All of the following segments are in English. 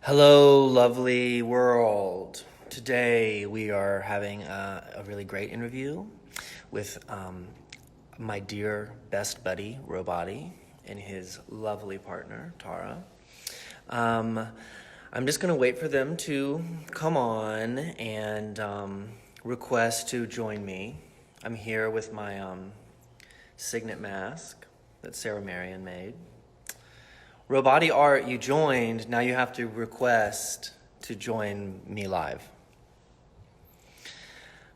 Hello, lovely world. Today we are having a really great interview with my dear best buddy, Boddie, and his lovely partner, Tara. Um, I'm just going to wait for them to come on and request to join me. I'm here with my Cygnet mask that Sarah Marion made. Roboti Art, you joined. Now you have to request to join me live.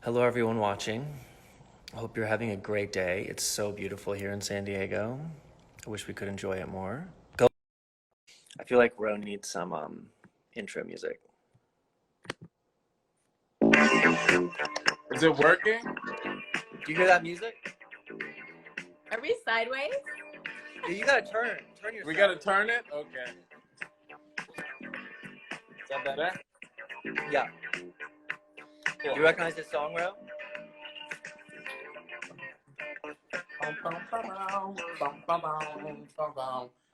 Hello, everyone watching. I hope you're having a great day. It's so beautiful here in San Diego. I wish we could enjoy it more. Go. I feel like Ro needs some intro music. Is it working? Do you hear that music? Are we sideways? You gotta turn yourself. We gotta turn it? Okay. Is that better? Yeah. Cool. Do you recognize this song, Ro?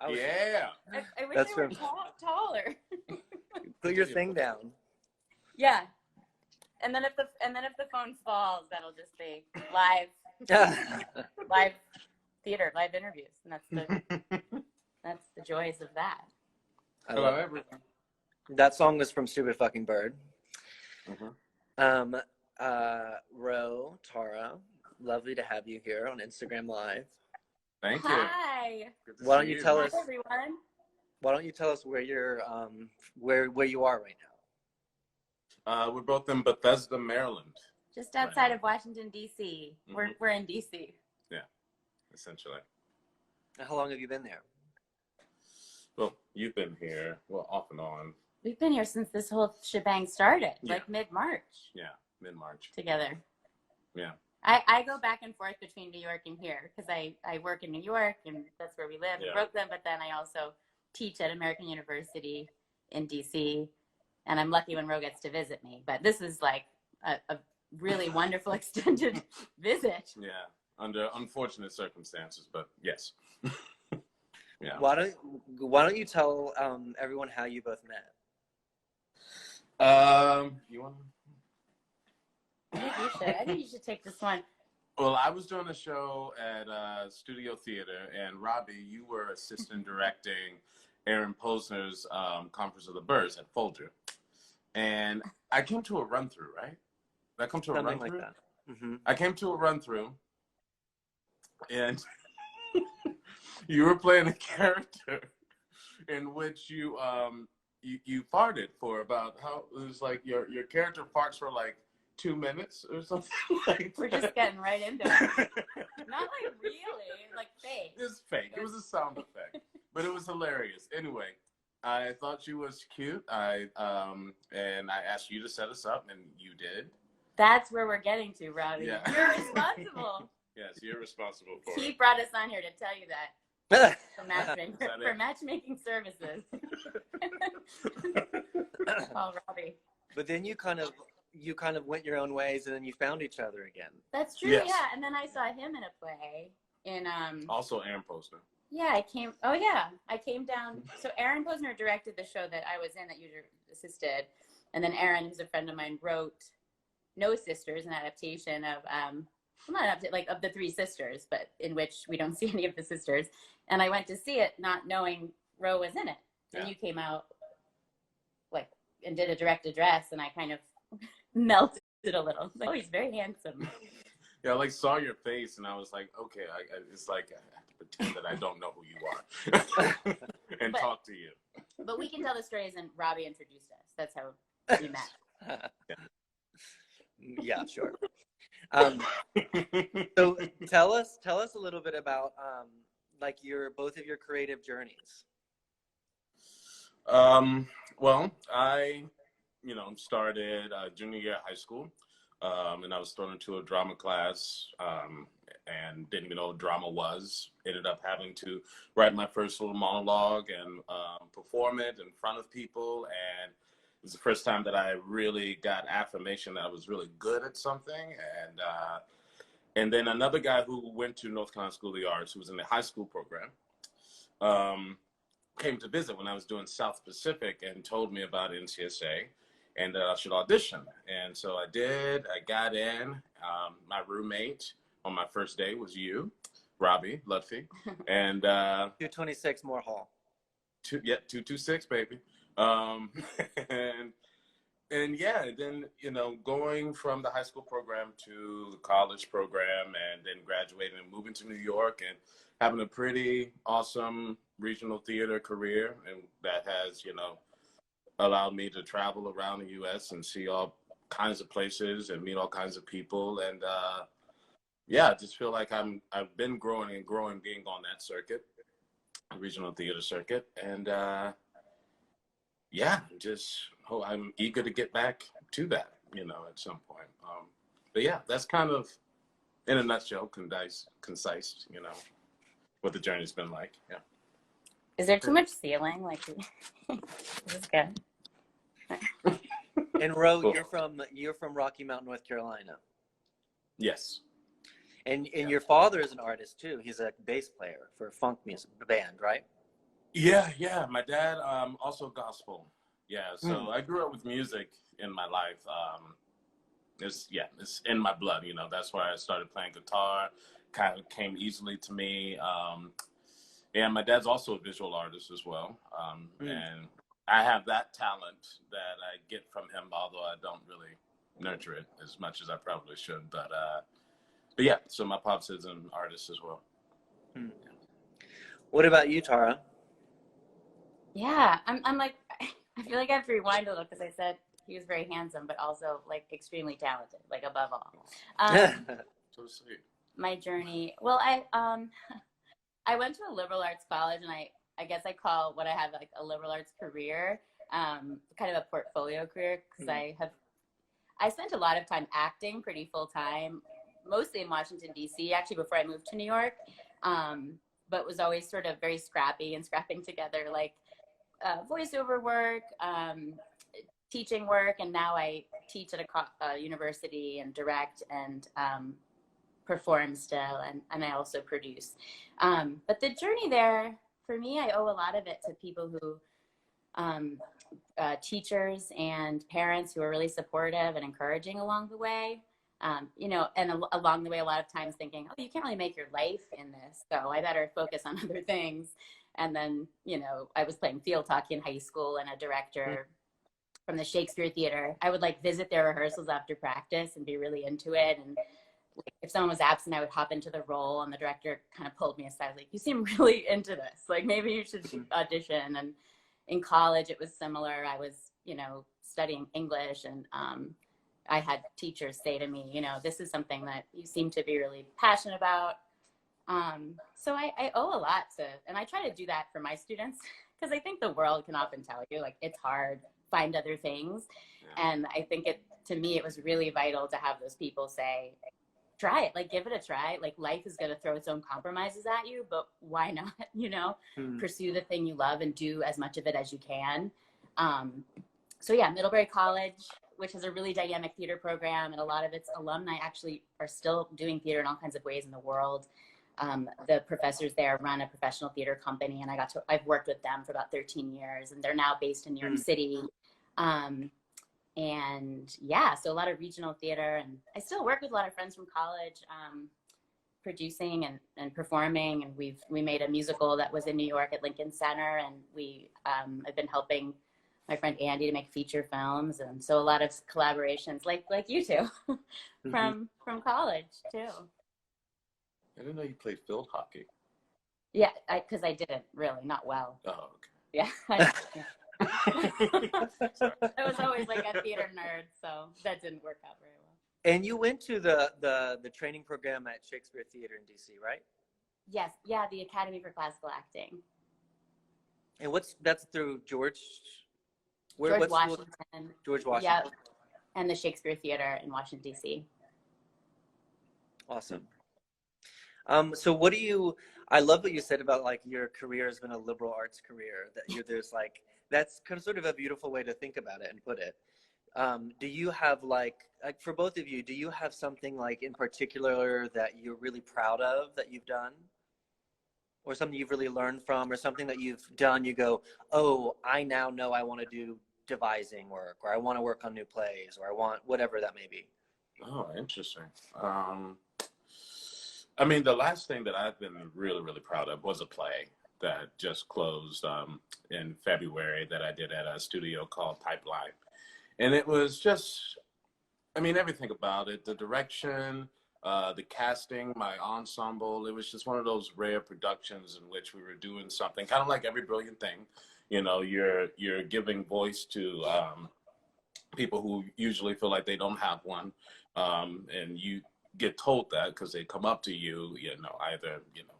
Yeah. I wish That's I were from- taller. Put your thing down. Yeah. And then if the phone falls, that'll just be live theater, live interviews, and that's the joys of that. Hello, everyone. That song was from Stupid Fucking Bird. Mm-hmm. Ro, Tara, lovely to have you here on Instagram Live. Thank you. Hi. Good to Why don't see you tell us? Hi, everyone. Why don't you tell us where you're, where you are right now? We're both in Bethesda, Maryland. Just outside of Washington, D.C. Mm-hmm. We're in D.C. Yeah, essentially. How long have you been there? Well, you've been here, well, off and on. We've been here since this whole shebang started, like mid-March. Yeah, mid-March. Together. Yeah. I go back and forth between New York and here because I work in New York and that's where we live in Brooklyn, but then I also teach at American University in DC, and I'm lucky when Ro gets to visit me. But this is like a really wonderful extended visit. Yeah, under unfortunate circumstances, but yes. Yeah. Why don't you tell everyone how you both met? You want? I think you should take this one. Well, I was doing a show at Studio Theater, and Robbie, you were assistant directing Aaron Posner's Conference of the Birds at Folger. And I came to a run-through, right? Did I come to a Something run-through? like that. Mm-hmm. I came to a run-through, and you were playing a character in which you farted for about it was like your character farts for like 2 minutes or something like We're that. just getting right into it. Not like really, like fake. It was fake. It was a sound effect, but it was hilarious. Anyway, I thought she was cute. And I asked you to set us up, and you did. That's where we're getting to, Robbie. Yeah. You're responsible. Yes, you're responsible for He it. brought us on here to tell you that. For matchmaking services. Oh, Robbie. But then you kind of went your own ways, and then you found each other again. That's true, Yes. yeah. And then I saw him in a play in Also, Aaron Posner. Yeah, I came down. So Aaron Posner directed the show that I was in that you assisted, and then Aaron, who's a friend of mine, wrote No Sisters, an adaptation of of the Three Sisters, but in which we don't see any of the sisters. And I went to see it not knowing Ro was in it. And you came out and did a direct address, and I kind of melted a little. Like, oh, he's very handsome. Yeah, I saw your face, and I was like, okay, it's like I have to pretend that I don't know who you are and talk to you. But we can tell the stories, and Robbie introduced us. That's how we met. Yeah, sure. So tell us a little bit about both of your creative journeys. Well, I started junior year of high school, and I was thrown into a drama class, and didn't even know what drama was. Ended up having to write my first little monologue and perform it in front of people, and it was the first time that I really got affirmation that I was really good at something. And then another guy who went to North Carolina School of the Arts, who was in the high school program, came to visit when I was doing South Pacific and told me about NCSA and that I should audition. And so I did. I got in. My roommate on my first day was you, Robbie Lutfi, and 226 Moore Hall. 226, baby. Um, and and yeah, then going from the high school program to the college program, and then graduating and moving to New York, and having a pretty awesome regional theater career, and that has allowed me to travel around the U.S. and see all kinds of places and meet all kinds of people, and yeah, I just feel like I've been growing and growing being on that circuit, regional theater circuit, and yeah, I'm eager to get back to that, at some point. But yeah, that's kind of, in a nutshell, concise, what the journey's been like. Yeah. Is there too much ceiling? Like, this is good. And Ro, Cool. you're from Rocky Mount, North Carolina. Yes. And your father is an artist too. He's a bass player for a funk music band, right? Yeah. My dad, also gospel. Yeah. So I grew up with music in my life. It's in my blood. That's why I started playing guitar. Kind of came easily to me. And my dad's also a visual artist as well. And I have that talent that I get from him, although I don't really nurture it as much as I probably should. But yeah, so my pops is an artist as well. What about you, Tara? Yeah, I'm like, I feel like I have to rewind a little because I said he was very handsome, but also like extremely talented, like above all. So sweet. My journey. Well, I went to a liberal arts college, and I guess I call what I have like a liberal arts career, kind of a portfolio career, because I spent a lot of time acting pretty full time, mostly in Washington, D.C., actually before I moved to New York, but was always sort of very scrappy and scrapping together like voiceover work, teaching work, and now I teach at a university and direct and perform still, and I also produce. But the journey there, for me, I owe a lot of it to people who, teachers and parents who are really supportive and encouraging along the way. And along the way, a lot of times thinking, oh, you can't really make your life in this, so I better focus on other things. And then, I was playing field hockey in high school, and a director from the Shakespeare Theater, I would like visit their rehearsals after practice and be really into it. And if someone was absent, I would hop into the role, and the director kind of pulled me aside, like, you seem really into this. Like, maybe you should audition. And in college, it was similar. I was, studying English, and I had teachers say to me, this is something that you seem to be really passionate about. So I owe a lot to, and I try to do that for my students, because I think the world can often tell you, like, it's hard, find other things. And I think to me, it was really vital to have those people say, try it, like, give it a try. Like, life is going to throw its own compromises at you, but why not, pursue the thing you love and do as much of it as you can. So yeah, Middlebury College, which has a really dynamic theater program, and a lot of its alumni actually are still doing theater in all kinds of ways in the world. The professors there run a professional theater company, and I've worked with them for about 13 years, and they're now based in New York City. And yeah, so a lot of regional theater, and I still work with a lot of friends from college, producing and performing. And we made a musical that was in New York at Lincoln Center, and we have been helping my friend Andy to make feature films, and so a lot of collaborations, like you two, from college too. I didn't know you played field hockey. Yeah, because I didn't really, not well. Oh, okay. Yeah. I was always like a theater nerd, so that didn't work out very well. And you went to the training program at Shakespeare Theater in DC, right? Yes, yeah, the Academy for Classical Acting. And that's through George Washington. George Washington. Yeah, and the Shakespeare Theater in Washington, D.C. Awesome. So I love what you said about like your career has been a liberal arts career, that there's like, that's kind of sort of a beautiful way to think about it and put it. Do you have like for both of you, do you have something like in particular that you're really proud of that you've done? or something you've really learned from, or something that you've done, you go, oh, I now know I want to do devising work, or I want to work on new plays, or I want whatever that may be? Oh, interesting. I mean, the last thing that I've been really, really proud of was a play that just closed in February that I did at a studio called Pipeline. And it was just, I mean, everything about it, the direction, the casting, my ensemble. It was just one of those rare productions in which we were doing something kind of like Every Brilliant Thing. You know, you're giving voice to people who usually feel like they don't have one, and you get told that because they come up to you, you know, either, you know,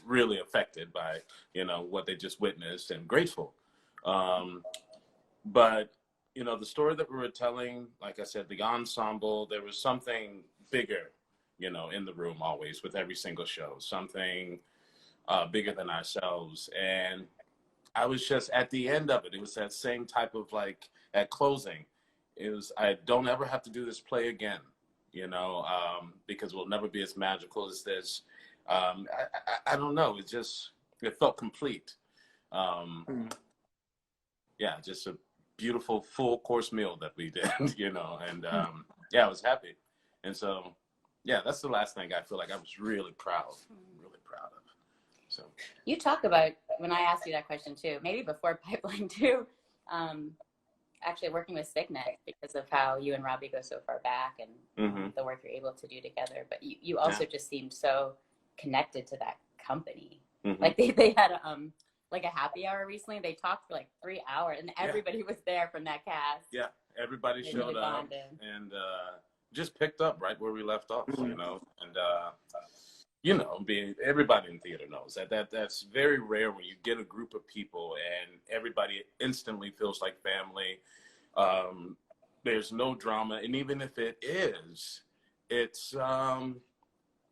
really affected by, you know, what they just witnessed and grateful. But, you know, the story that we were telling, like I said, the ensemble, there was something bigger, you know, in the room always with every single show, something bigger than ourselves. And I was just at the end of it. It was that same type of like at closing. It was, I don't ever have to do this play again, you know, because we'll never be as magical as this. I don't know. It just, it felt complete. Yeah, just a beautiful full course meal that we did, you know, and yeah, I was happy. And so, yeah, that's the last thing I feel like I was really proud of. So You talk about, when I asked you that question too, maybe before Pipeline too, actually working with Cygnet because of how you and Robbie go so far back and the work you're able to do together. But you also just seemed so connected to that company. Like they had like a happy hour recently. They talked for like 3 hours and everybody was there from that cast. Yeah, everybody They showed really up bonded. and just picked up right where we left off, you know, and you know, everybody in theater knows that's very rare when you get a group of people and everybody instantly feels like family. There's no drama, and even if it is, it's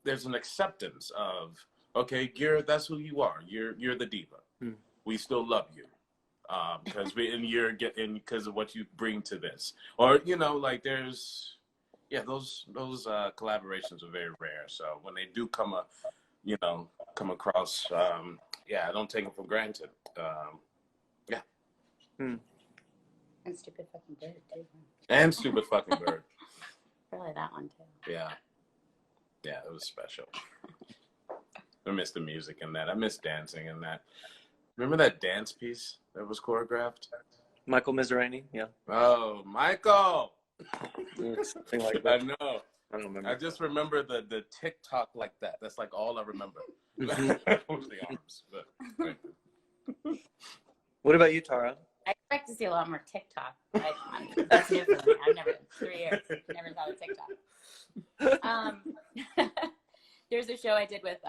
there's an acceptance of, okay, that's who you are. You're the diva. We still love you because because of what you bring to this, or you know, like there's. Yeah, those collaborations are very rare. So when they do come across, yeah, I don't take them for granted. Yeah. And Stupid Fucking Bird too. And Stupid Fucking Bird. Probably that one too. Yeah. Yeah, it was special. I miss the music in that. I miss dancing in that. Remember that dance piece that was choreographed? Michael Mizrahi, yeah. Oh, Michael! Something like that. I know. I don't remember. I just remember the TikTok like that. That's like all I remember. The arms. But, What about you, Tara? I expect to see a lot more TikTok. That's new for me. I've never, 3 years, never thought of TikTok. There's a show I did with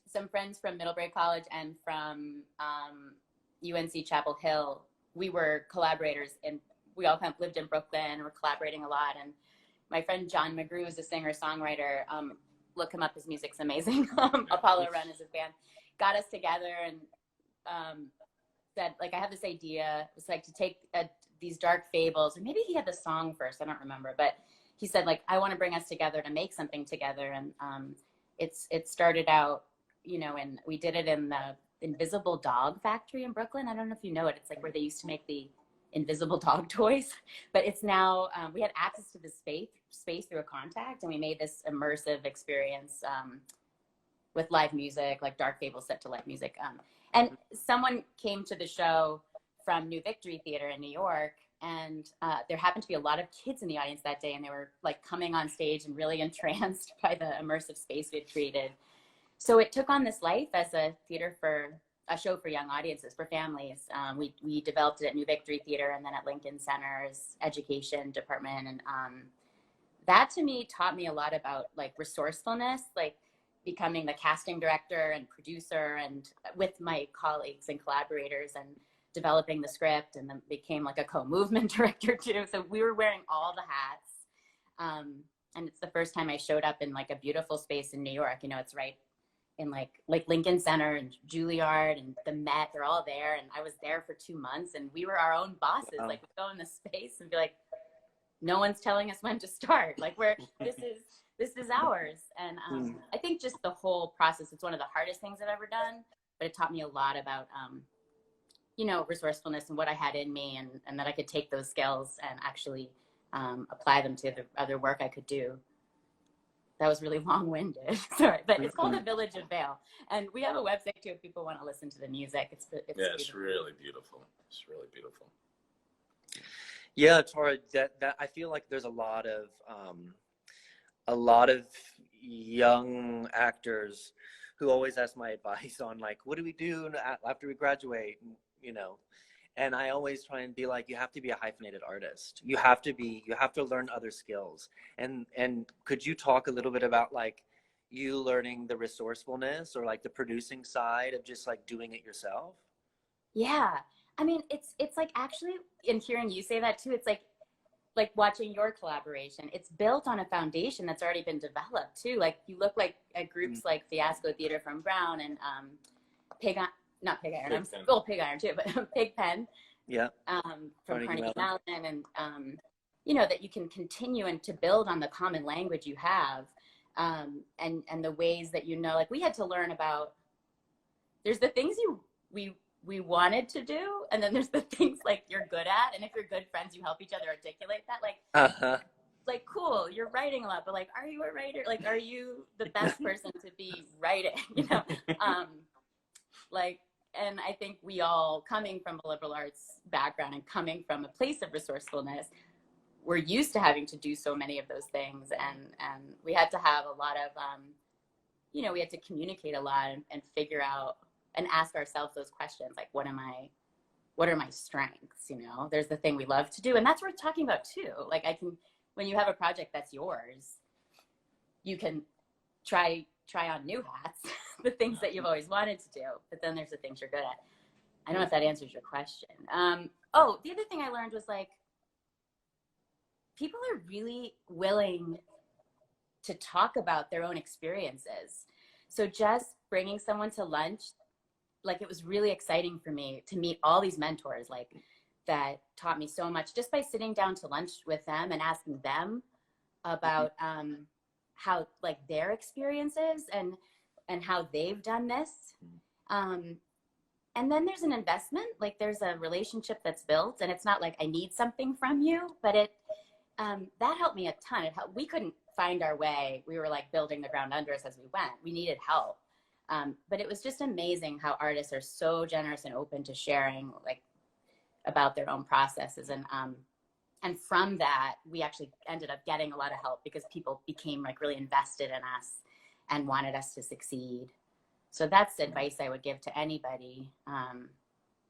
some friends from Middlebury College and from UNC Chapel Hill. We were collaborators, and we all kind of lived in Brooklyn and were collaborating a lot. And my friend John McGrew is a singer-songwriter. Look him up, his music's amazing. Apollo Run is his band. Got us together and said, like, I have this idea. It's like to take these dark fables, and maybe he had the song first, I don't remember, but he said, like, I want to bring us together to make something together. And it started out, you know, and we did it in the Invisible Dog Factory in Brooklyn. I don't know if you know it. It's like where they used to make the invisible dog toys, but it's now, we had access to this space through a contact, and we made this immersive experience with live music, like dark fables set to live music. And someone came to the show from New Victory Theater in New York, and there happened to be a lot of kids in the audience that day, and they were like coming on stage and really entranced by the immersive space we had created. So it took on this life as a show for young audiences, for families. We developed it at New Victory Theater and then at Lincoln Center's education department. And that to me taught me a lot about like resourcefulness, like becoming the casting director and producer and with my colleagues and collaborators and developing the script, and then became like a co-movement director too. So we were wearing all the hats. And it's the first time I showed up in like a beautiful space in New York. You know, it's right in like Lincoln Center and Juilliard and the Met, they're all there. And I was there for 2 months, and we were our own bosses. Wow. Like, we'd go in the space and be like, no one's telling us when to start. Like this is ours. And I think just the whole process, it's one of the hardest things I've ever done, but it taught me a lot about, you know, resourcefulness and what I had in me, and that I could take those skills and actually apply them to the other work I could do. That was really long-winded. Sorry, but it's called The Village of Vale, and we have a website too if people want to listen to the music. It's it's really beautiful. It's really beautiful. Yeah, Tara, that I feel like there's a lot of young actors who always ask my advice on like, what do we do after we graduate, you know? And I always try and be like, you have to be a hyphenated artist. You have to learn other skills. And could you talk a little bit about like you learning the resourcefulness or like the producing side of just like doing it yourself? Yeah. I mean, it's like actually, in hearing you say that too, it's like watching your collaboration. It's built on a foundation that's already been developed too. Like you look like at groups like Fiasco Theater from Brown and not Pig Iron. I'm still Pig Iron too, but Pig Pen. Yeah. From Carnegie Mellon, and you know, that you can continue and to build on the common language you have, and the ways that, you know, like we had to learn about. There's the things we wanted to do, and then there's the things like you're good at, and if you're good friends, you help each other articulate that. Like, like cool, you're writing a lot, but like, are you a writer? Like, are you the best person to be writing? You know, like. And I think we all, coming from a liberal arts background and coming from a place of resourcefulness, we're used to having to do so many of those things. And we had to have a lot of, you know, we had to communicate a lot and figure out and ask ourselves those questions. Like, what are my strengths? You know, there's the thing we love to do. And that's what we're talking about too. Like when you have a project that's yours, you can try on new hats, the things that you've always wanted to do, but then there's the things you're good at. I don't know if that answers your question. Oh, the other thing I learned was like, people are really willing to talk about their own experiences. So just bringing someone to lunch, like it was really exciting for me to meet all these mentors, like that taught me so much just by sitting down to lunch with them and asking them about, how like their experiences and how they've done this. And then there's an investment, like there's a relationship that's built, and it's not like I need something from you, but it that helped me a ton. We couldn't find our way. We were like building the ground under us as we went. We needed help. But it was just amazing how artists are so generous and open to sharing like about their own processes. And from that, we actually ended up getting a lot of help because people became like really invested in us and wanted us to succeed. So that's advice I would give to anybody.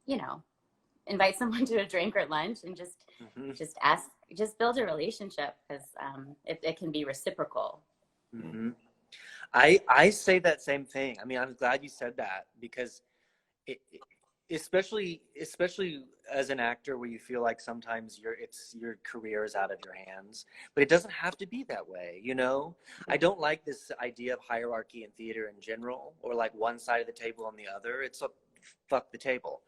You know, invite someone to a drink or lunch and just ask, just build a relationship, because it can be reciprocal. I say that same thing. I mean, I'm glad you said that, because especially as an actor, where you feel like sometimes your career is out of your hands, but it doesn't have to be that way, you know. I don't like this idea of hierarchy in theater in general, or like one side of the table and the other. It's a fuck the table.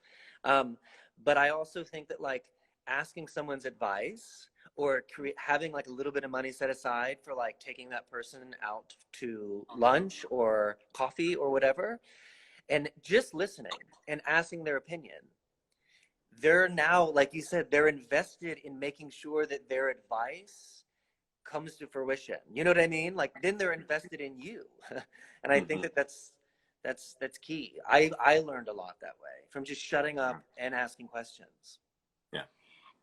But I also think that like asking someone's advice, or having like a little bit of money set aside for like taking that person out to lunch or coffee or whatever, and just listening and asking their opinion. They're now, like you said, they're invested in making sure that their advice comes to fruition. You know what I mean? Like, then they're invested in you. And I think that that's key. I learned a lot that way, from just shutting up and asking questions. Yeah.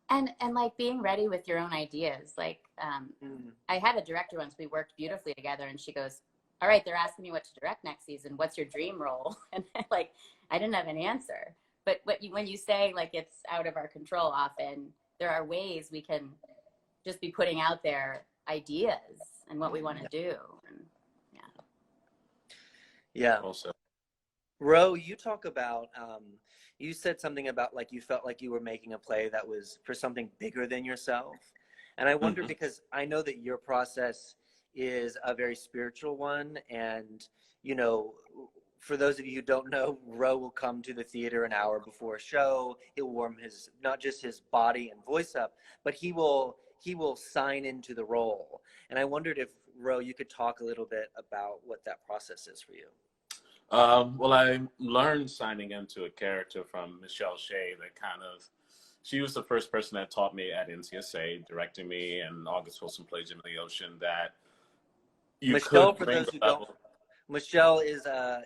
And like being ready with your own ideas. Like I had a director once, we worked beautifully together, and she goes, all right, they're asking me what to direct next season. What's your dream role? And I didn't have an answer. But when you say like it's out of our control, often there are ways we can just be putting out there ideas and what we want to do. And, yeah. Also, Ro, you talk about, you said something about like you felt like you were making a play that was for something bigger than yourself. And I wonder, because I know that your process is a very spiritual one, and you know, for those of you who don't know, Ro will come to the theater an hour before a show. He'll warm his, not just his body and voice up, but he will sign into the role. And I wondered if, Ro, you could talk a little bit about what that process is for you. Well, I learned signing into a character from Michelle Shea. She was the first person that taught me at NCSA, directing me, and August Wilson plays Jim in the Ocean, that you Michelle, could for bring those the who level. don't, Michelle is a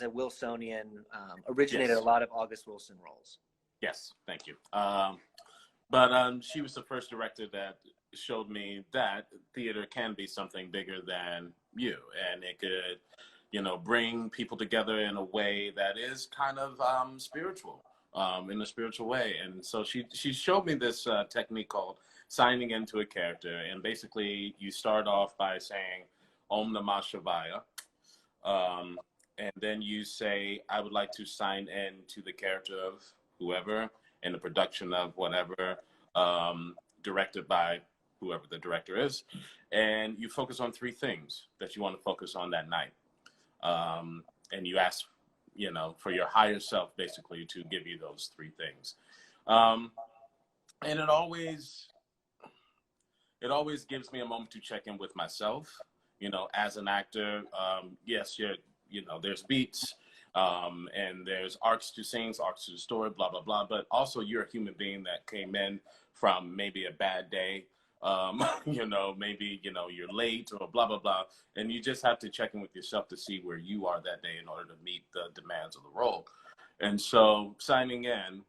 Wilsonian, originated Yes. a lot of August Wilson roles. Yes, thank you. But she was the first director that showed me that theater can be something bigger than you, and it could, bring people together in a way that is kind of spiritual, in a spiritual way. And so she showed me this technique called signing into a character, and basically you start off by saying Om Namah Shivaya, and then you say, I would like to sign in to the character of whoever in the production of whatever, directed by whoever the director is. And you focus on three things that you want to focus on that night. And you ask, for your higher self, basically, to give you those three things. And it always gives me a moment to check in with myself, as an actor. Yes, there's beats, and there's arcs to scenes, arcs to the story, blah, blah, blah. But also you're a human being that came in from maybe a bad day. Maybe, you're late or blah, blah, blah. And you just have to check in with yourself to see where you are that day in order to meet the demands of the role. And so signing in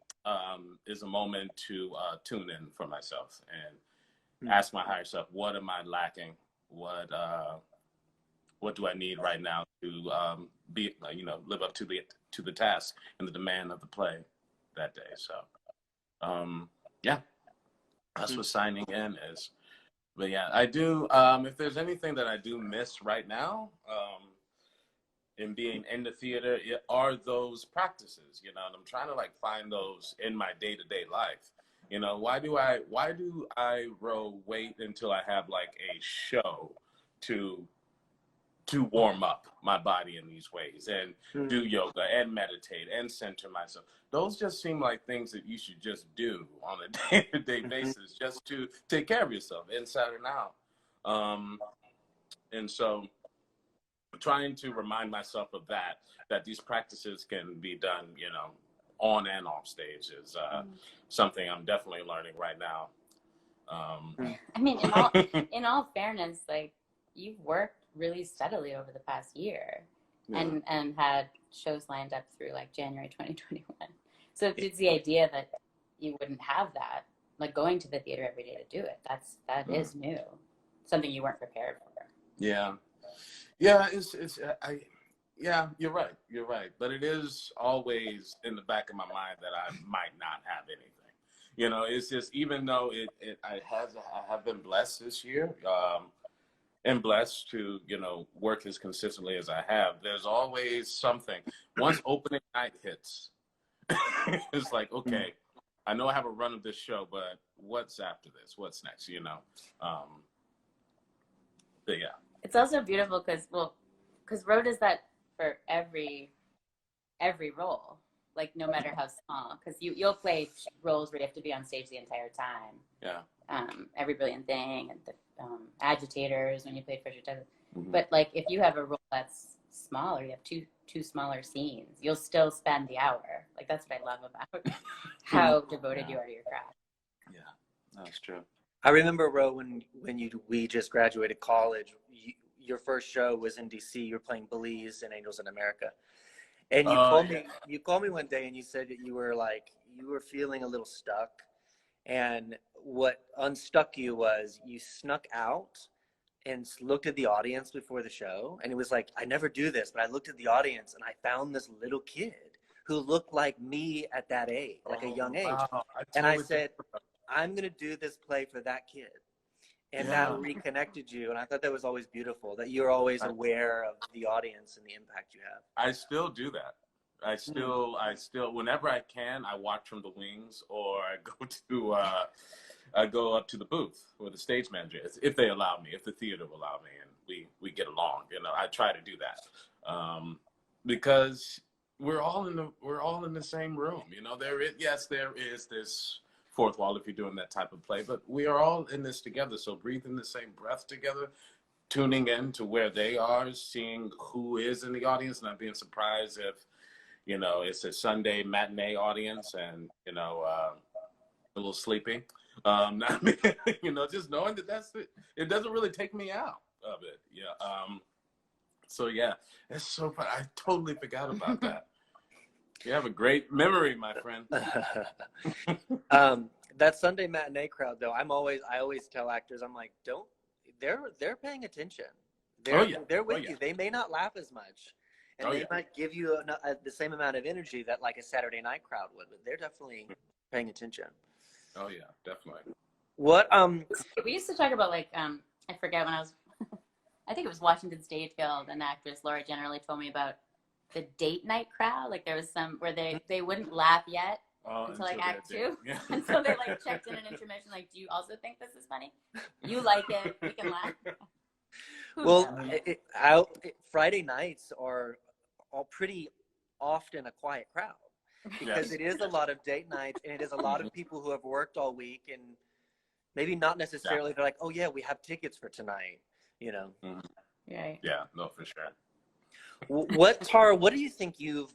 is a moment to tune in for myself and ask my higher self, what am I lacking? What do I need right now to live up to the task and the demand of the play that day? So, yeah, that's what signing in is. But yeah, I do. If there's anything that I do miss right now, in being in the theater, are those practices. And I'm trying to find those in my day-to-day life. Why do I wait until I have a show to warm up my body in these ways and do yoga and meditate and center myself? Those just seem like things that you should just do on a day-to-day basis, just to take care of yourself inside and out. And so trying to remind myself of that these practices can be done, on and off stage is something I'm definitely learning right now. I mean, in all fairness, you've worked really steadily over the past year, and had shows lined up through January 2021. So it's the idea that you wouldn't have that, going to the theater every day to do it. That is new, something you weren't prepared for. Yeah, you're right. But it is always in the back of my mind that I might not have anything. It's just, even though I have been blessed this year, and blessed to, work as consistently as I have, there's always something. Once opening night hits, it's okay, I know I have a run of this show, but what's after this? What's next? But yeah. It's also beautiful because Ro does that for every role, no matter how small. Because you'll play roles where you have to be on stage the entire time. Yeah. Every Brilliant Thing and the Agitators when you played Fisher Titus. But if you have a role that's smaller, you have two smaller scenes, you'll still spend the hour. That's what I love about how devoted you are to your craft. Yeah, that's true. I remember, Ro, when we just graduated college, your first show was in DC. You were playing Belize in Angels in America, and you called me one day and you said that you were feeling a little stuck, and what unstuck you was you snuck out and looked at the audience before the show, and it was I never do this, but I looked at the audience and I found this little kid who looked like me at that age, a young age, and I said, I'm going to do this play for that kid. And that reconnected you. And I thought that was always beautiful, that you're always aware of the audience and the impact you have. I still do that. I still, whenever I can, I watch from the wings, or I go up to the booth with the stage manager, if they allow me, if the theater will allow me, and we get along. I try to do that, because we're all in the same room. There is this fourth wall if you're doing that type of play. But we are all in this together. So breathing the same breath together, tuning in to where they are, seeing who is in the audience, not being surprised if, you know, it's a Sunday matinee audience and, you know, a little sleepy. I mean, you know, just knowing that that's it. It doesn't really take me out of it. Yeah. So yeah, it's so fun. I totally forgot about that. You have a great memory, my friend. That Sunday matinee crowd, though, I always tell actors, I'm like, they're paying attention. They're with you. They may not laugh as much, and they might give you the same amount of energy that like a Saturday night crowd would, but they're definitely paying attention. Oh yeah, definitely. What we used to talk about, like, I forget, when I was I think it was Washington State Guild, and actress Laura generally told me about the date night crowd. Like, there was some where they wouldn't laugh yet until like act 2. Yeah. And so they like checked in an intermission, like, do you also think this is funny? You like it, we can laugh. Well, Friday nights are all pretty often a quiet crowd, because it is a lot of date nights, and it is a lot of people who have worked all week, and maybe not necessarily they're like, oh yeah, we have tickets for tonight, you know. Right. Yeah, no, for sure. Tara, what do you think you've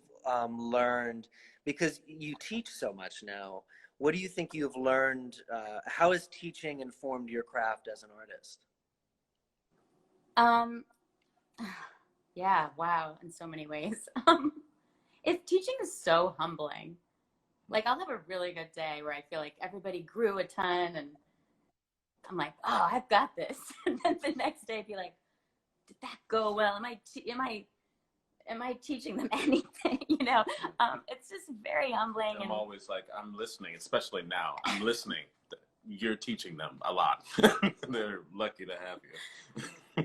learned, because you teach so much now? What do you think you've learned? How has teaching informed your craft as an artist? Yeah, wow, in so many ways. Teaching is so humbling. Like, I'll have a really good day where I feel like everybody grew a ton, and I'm like, oh, I've got this. And then the next day I'd be like, did that go well? Am I teaching them anything? You know, it's just very humbling. I'm always like, I'm listening, especially now. I'm listening. You're teaching them a lot. They're lucky to have you.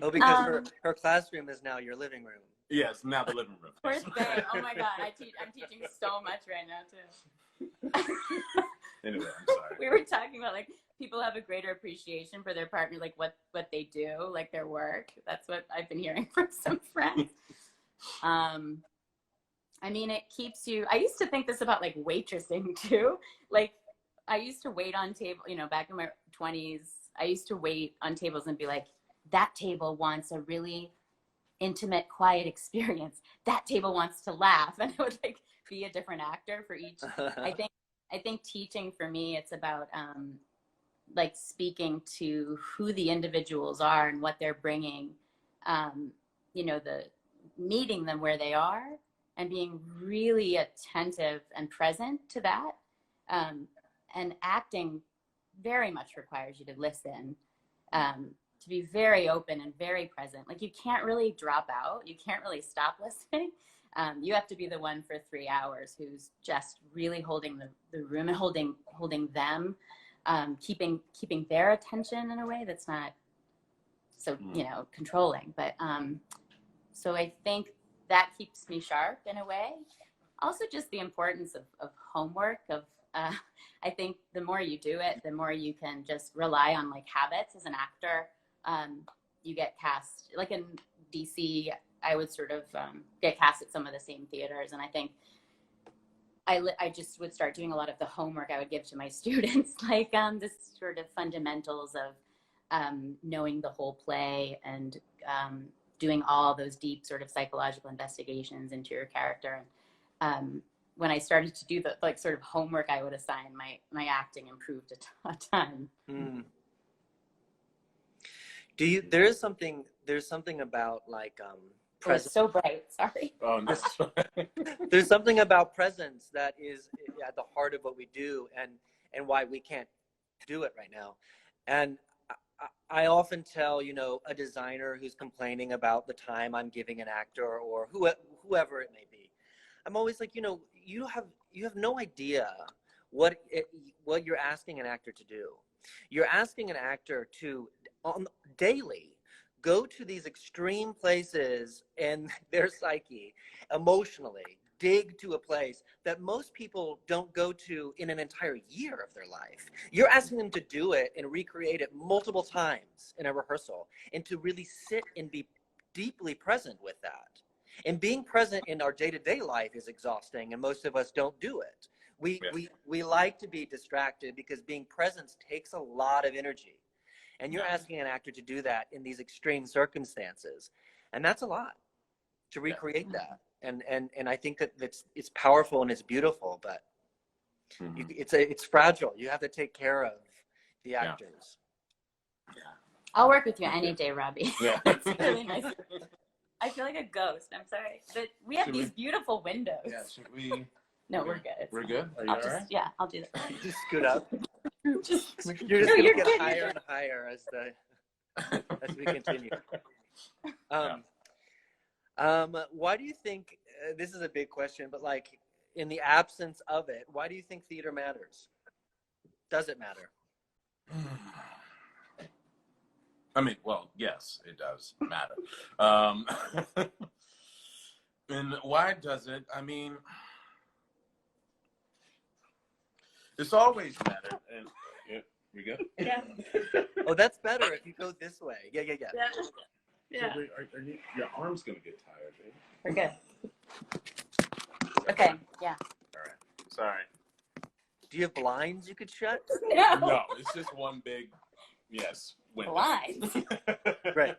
Oh, because her classroom is now your living room. Yes, now the living room. First thing. Oh my God, I'm teaching so much right now too. Anyway, I'm sorry. We were talking about, like, people have a greater appreciation for their partner, like what they do, like their work. That's what I've been hearing from some friends. I mean, it keeps you. I used to think this about, like, waitressing too. Like, I used to wait on table, you know, back in my 20s, I used to wait on tables and be like, that table wants a really intimate, quiet experience. That table wants to laugh. And I would, like, be a different actor for each. I think teaching for me, it's about like speaking to who the individuals are and what they're bringing, you know, meeting them where they are and being really attentive and present to that. And acting very much requires you to listen, to be very open and very present. Like, you can't really drop out. You can't really stop listening. You have to be the one for 3 hours who's just really holding the room and holding them, keeping their attention in a way that's not so, you know, controlling. But so I think that keeps me sharp in a way. Also, just the importance of homework, I think the more you do it, the more you can just rely on, like, habits as an actor. You get cast, like in DC, I would sort of get cast at some of the same theaters. And I think I just would start doing a lot of the homework I would give to my students, like this sort of fundamentals of knowing the whole play and doing all those deep sort of psychological investigations into your character. And when I started to do the, like, sort of homework I would assign, my acting improved a ton. Mm. There's something about, like, It's so bright. Sorry. Oh, no. There's something about presence that is at the heart of what we do, and why we can't do it right now. And I often tell, you know, a designer who's complaining about the time I'm giving an actor or whoever it may be, I'm always like, you know, you have no idea what you're asking an actor to do. You're asking an actor to daily go to these extreme places in their psyche, emotionally, dig to a place that most people don't go to in an entire year of their life. You're asking them to do it and recreate it multiple times in a rehearsal, and to really sit and be deeply present with that. And being present in our day-to-day life is exhausting, and most of us don't do it. We like to be distracted because being present takes a lot of energy. And you're asking an actor to do that in these extreme circumstances. And that's a lot to recreate that. And I think that it's powerful and it's beautiful, but it's fragile. You have to take care of the actors. Yeah. I'll work with you any day, Robbie. Yeah. It's really nice. I feel like a ghost. I'm sorry. But we have these beautiful windows. Yeah, should we? No, we're good. We're good? Are you all right? Yeah, I'll do that. Just scoot up. You're just No, gonna you're get good. higher and higher as we continue. Why do you think this is a big question, but like in the absence of it, why do you think theater matters? Does it matter? I mean, well, yes, it does matter. And why does it? I mean, it's always mattered. And we good? Yeah. Oh, that's better if you go this way. Yeah. Yeah. So your arm's gonna get tired, baby. We're good. Okay. Yeah. All right. Sorry. Do you have blinds you could shut? No, it's just one big window. Blinds. Right.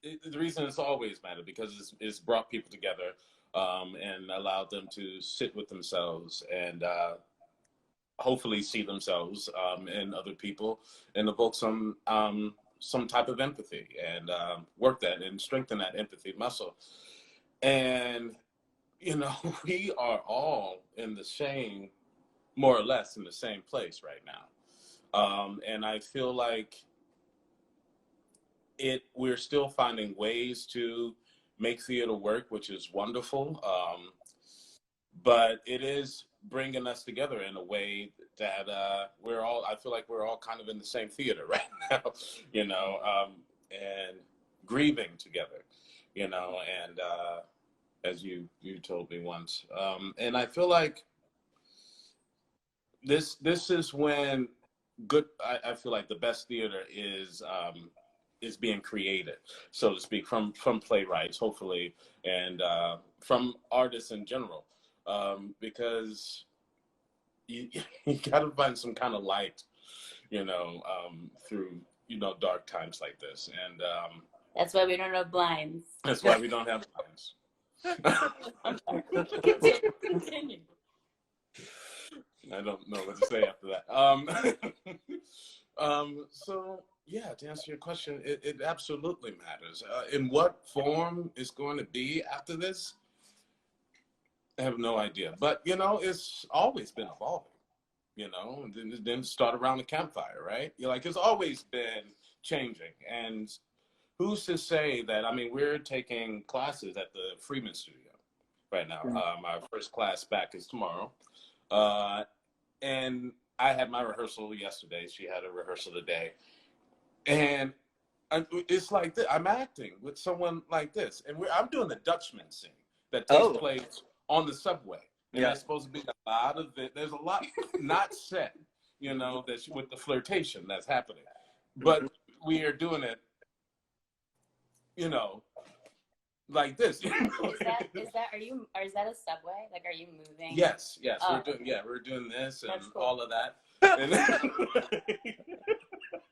The reason it's always mattered because it's brought people together and allowed them to sit with themselves and hopefully see themselves in other people and evoke some type of empathy and work that and strengthen that empathy muscle. And, you know, we are all in the same, more or less in the same place right now. And I feel like we're still finding ways to make theater work, which is wonderful. But it is bringing us together in a way that I feel like we're all kind of in the same theater right now, you know, and grieving together, you know, and as you told me once. And I feel like this is when I feel like the best theater is being created, so to speak, from playwrights, hopefully, and from artists in general, because you got to find some kind of light, you know, through, you know, dark times like this. And that's why we don't have blinds. That's why we don't have blinds. Continue. I don't know what to say after that. So yeah, to answer your question, it absolutely matters. In what form it's going to be after this, I have no idea. But, you know, it's always been evolving, you know, and then start around the campfire, right? You're like, it's always been changing. And who's to say that, I mean, we're taking classes at the Freeman Studio right now. Our first class back is tomorrow. And I had my rehearsal yesterday. She had a rehearsal today. And it's like this. I'm acting with someone like this. And I'm doing the Dutchman scene that takes place on the subway. And there's supposed to be a lot of it. There's a lot not said, you know, that's with the flirtation that's happening. But we are doing it, you know, like this. Is that is that a subway? Like, are you moving? Yes. Oh. We're doing this and Cool. all of that. And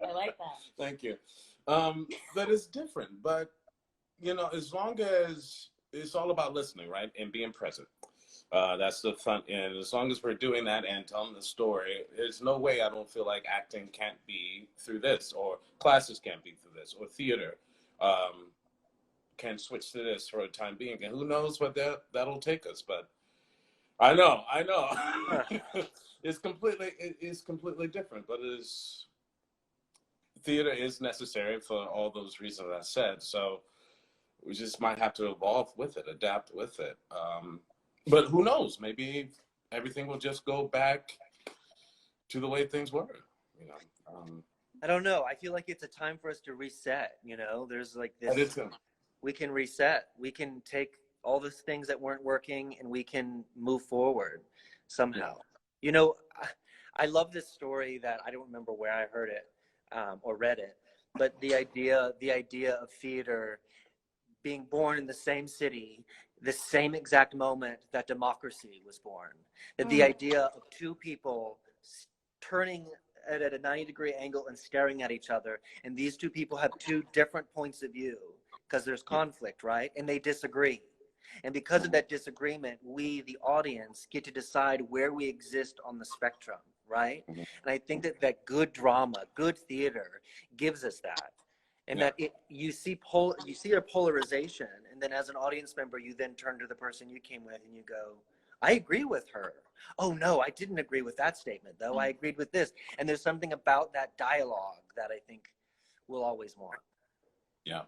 I like that. Thank you. But it's different. But, you know, as long as it's all about listening, right, and being present. That's the fun. And as long as we're doing that and telling the story, there's no way I don't feel like acting can't be through this, or classes can't be through this, or theater can switch to this for a time being. And who knows what that'll take us. But I know. It's completely different, but theater is necessary for all those reasons I said. So we just might have to evolve with it, adapt with it. But who knows? Maybe everything will just go back to the way things were. You know. I don't know. I feel like it's a time for us to reset. You know, there's like this. We can reset. We can take all the things that weren't working and we can move forward somehow. Yeah. You know, I love this story that I don't remember where I heard it or read it, but the idea of theater being born in the same city, the same exact moment that democracy was born. That the idea of two people turning at a 90-degree angle and staring at each other, and these two people have two different points of view because there's conflict, right? And they disagree. And because of that disagreement, we, the audience, get to decide where we exist on the spectrum, right? And I think that good drama, good theater gives us that. And that you see a polarization, and then as an audience member, you then turn to the person you came with and you go, I agree with her. Oh no, I didn't agree with that statement though. I agreed with this. And there's something about that dialogue that I think we'll always want. Yeah.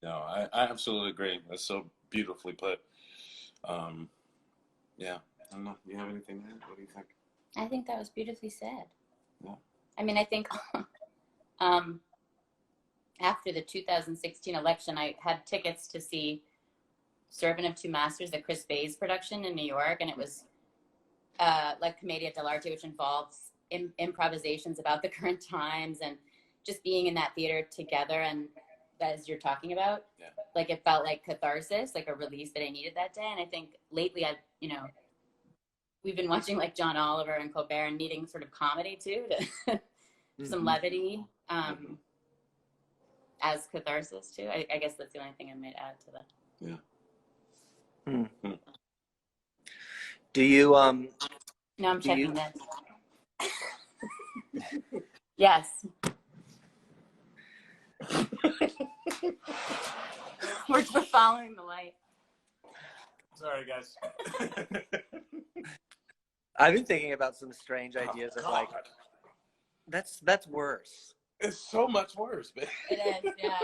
No, I absolutely agree. That's so beautifully put. Yeah. I don't know. Do you have anything to add? What do you think? I think that was beautifully said. Yeah. I mean, I think after the 2016 election, I had tickets to see Servant of Two Masters, the Chris Bayes production in New York, and it was like Commedia dell'arte, which involves improvisations about the current times and just being in that theater together. And as you're talking about, like it felt like catharsis, like a release that I needed that day. And I think lately we've been watching like John Oliver and Colbert and needing sort of comedy too, to some levity as catharsis too. I guess that's the only thing I might add to that. Yeah. Do you No, I'm checking this. Yes. We're following the light. Sorry, guys. I've been thinking about some strange ideas of like, that's worse. It's so much worse, man. It is, yeah.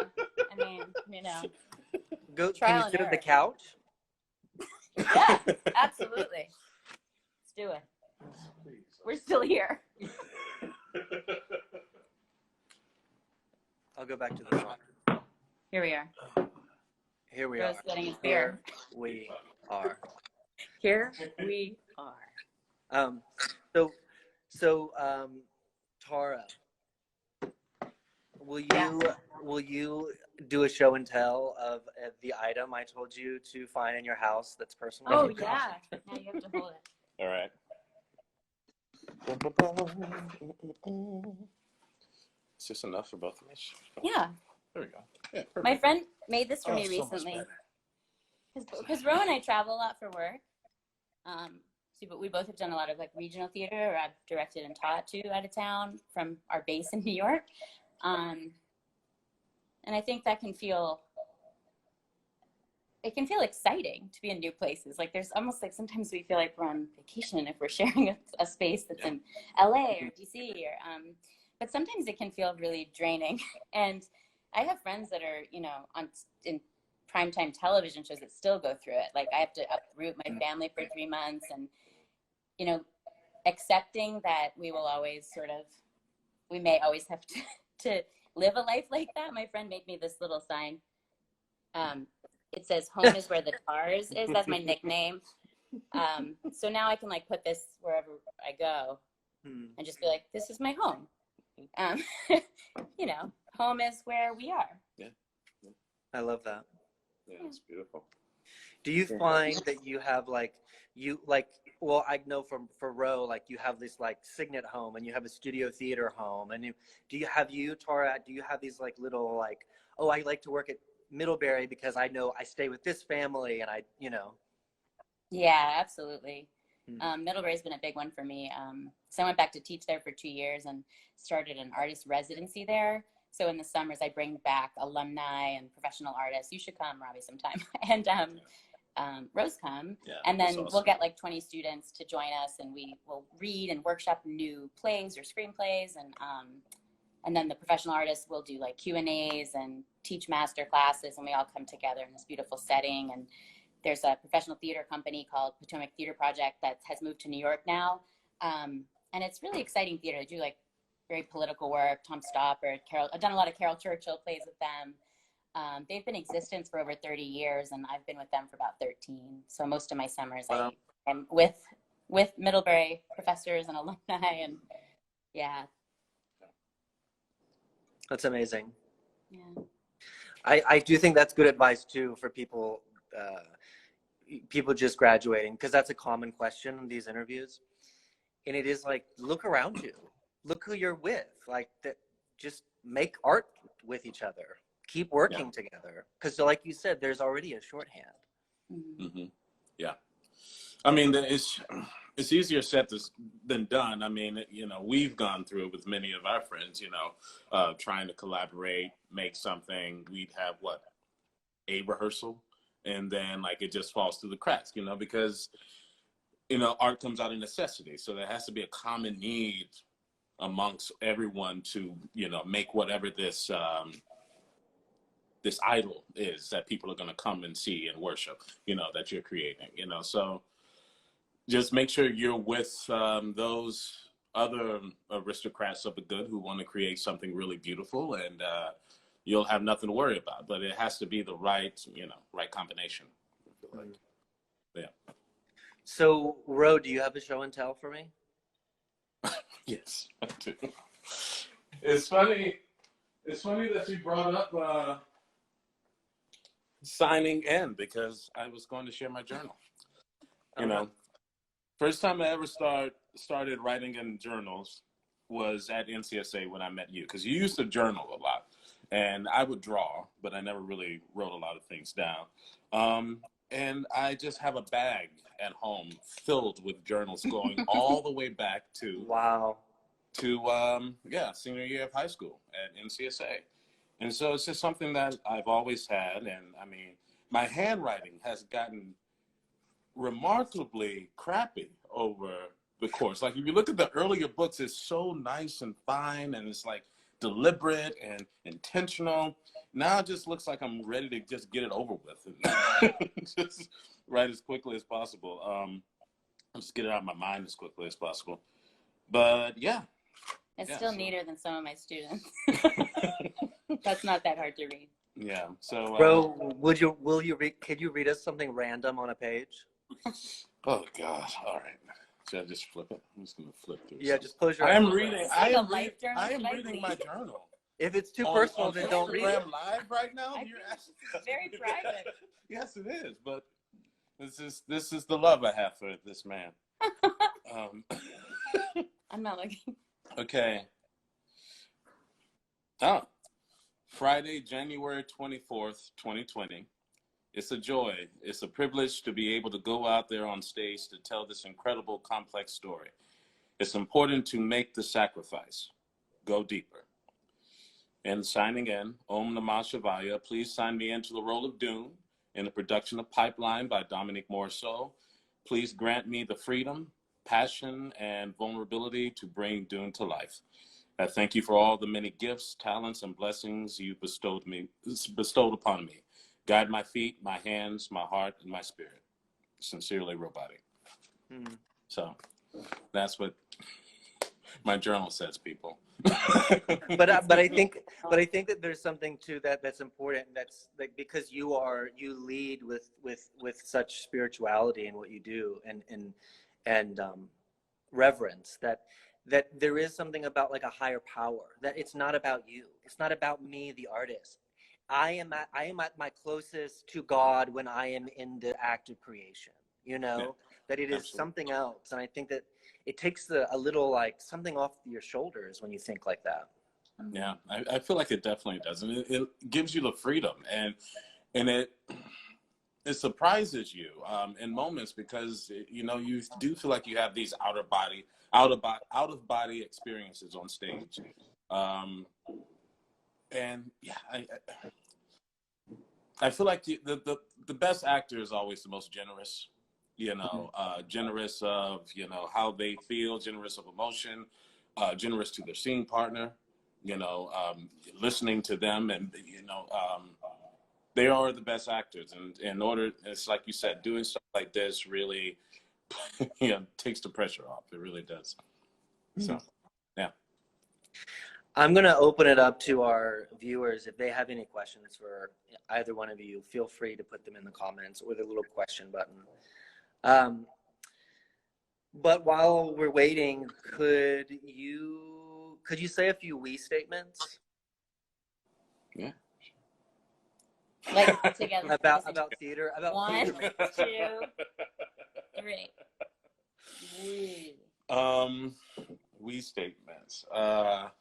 I mean, Can you sit at the couch? Yeah, absolutely. Let's do it. We're still here. I'll go back to the song. Here we are. Here we Rose are. getting his beer. Here we are. Here we are. So Tara, will you do a show and tell of the item I told you to find in your house that's personal? Oh yeah. Now you have to hold it. All right. Is this enough for both of us? Yeah. There we go. Yeah, My friend made this for me so much recently. better. Because Ro and I travel a lot for work. But we both have done a lot of like regional theater, or I've directed and taught too out of town from our base in New York. And I think that can feel exciting to be in new places. Like there's almost like sometimes we feel like we're on vacation if we're sharing a space that's in LA or DC or but sometimes it can feel really draining. And I have friends that are, in primetime television shows that still go through it. Like I have to uproot my family for 3 months and, accepting that we may always have to live a life like that. My friend made me this little sign. It says home is where the Tars is. That's my nickname. So now I can like put this wherever I go and just be like, this is my home. Home is where we are. Yeah. I love that. Yeah, it's beautiful. Do you find that you have well, I know for Ro, like you have this like Cygnet home and you have a studio theater home, and Tara, do you have these like little like, oh, I like to work at Middlebury because I know I stay with this family and Yeah, absolutely. Middlebury's been a big one for me. So I went back to teach there for 2 years and started an artist residency there. So in the summers, I bring back alumni and professional artists. You should come, Robbie, sometime. And Rose come. Yeah, and then we'll get like 20 students to join us, and we will read and workshop new plays or screenplays. And then the professional artists will do like Q&As and teach master classes, and we all come together in this beautiful setting. And there's a professional theater company called Potomac Theater Project that has moved to New York now. And it's really exciting theater. They do like very political work. Tom Stoppard, I've done a lot of Carol Churchill plays with them. They've been in existence for over 30 years, and I've been with them for about 13. So most of my summers I am with Middlebury professors and alumni, and yeah. That's amazing. Yeah. I do think that's good advice too for people, people just graduating, because that's a common question in these interviews. And it is like, look around you, look who you're with, like that, just make art with each other, keep working together. Because like you said, there's already a shorthand. Mm-hmm. Yeah. I mean, it's easier said than done. I mean, you know, we've gone through it with many of our friends, you know, trying to collaborate, make something. We'd have a rehearsal, and then like it just falls through the cracks, you know, because, you know, art comes out of necessity. So there has to be a common need amongst everyone to, you know, make whatever this idol is that people are going to come and see and worship, you know, that you're creating, you know. So just make sure you're with those other aristocrats of the good who want to create something really beautiful, and you'll have nothing to worry about. But it has to be the right, you know, right combination. I feel like. Yeah. So, Ro, do you have a show and tell for me? Yes, I do. It's funny. It's funny that you brought up signing in, because I was going to share my journal. You know, first time I ever started writing in journals was at NCSA when I met you, because you used to journal a lot, and I would draw, but I never really wrote a lot of things down. And I just have a bag at home filled with journals going all the way back to senior year of high school at NCSA. And so it's just something that I've always had. And I mean, my handwriting has gotten remarkably crappy over the course. Like if you look at the earlier books, it's so nice and fine, and it's like deliberate and intentional. Now it just looks like I'm ready to just get it over with and just write as quickly as possible. Just get it out of my mind as quickly as possible. But yeah. It's still neater than some of my students. That's not that hard to read. Yeah. So, Bro, could you read us something random on a page? Oh God! All right. Should I just flip it? I'm just gonna flip through. Yeah, just close your eyes. I am reading. I am Journal, reading my journal. If it's too personal, then don't read it. Live right now. It's very private. Yes, it is. But this is the love I have for this man. I'm not looking. Okay. Oh, Friday, January 24th, 2020. It's a joy. It's a privilege to be able to go out there on stage to tell this incredible, complex story. It's important to make the sacrifice. Go deeper. And signing in, Om Namah Shivaya, please sign me into the role of Dune in the production of Pipeline by Dominique Morisseau. Please grant me the freedom, passion, and vulnerability to bring Dune to life. I thank you for all the many gifts, talents, and blessings you bestowed upon me. Guide my feet, my hands, my heart, and my spirit. Sincerely, Boddie. So that's what my journal says, people. but I think that there's something to that's important. That's like, because you lead with such spirituality in what you do, and reverence, that there is something about like a higher power, that it's not about you, it's not about me, the artist. I am at my closest to God when I am in the act of creation, you know. Yeah, that it is absolutely something else. And I think that it takes a little like something off your shoulders when you think like that. Yeah, I feel like it definitely does. And it gives you the freedom, and it surprises you in moments, because, you know, you do feel like you have these out of body experiences on stage. And yeah, I feel like the best actor is always the most generous, you know, generous of, you know, how they feel, generous of emotion, generous to their scene partner, you know, listening to them, and, you know, they are the best actors. And in order, it's like you said, doing stuff like this really, you know, takes the pressure off. It really does. So, yeah. I'm going to open it up to our viewers. If they have any questions for either one of you, feel free to put them in the comments or the little question button. But while we're waiting, could you say a few we statements? Yeah. Like together. about theater, about One, theater. 2, 3. We statements. Let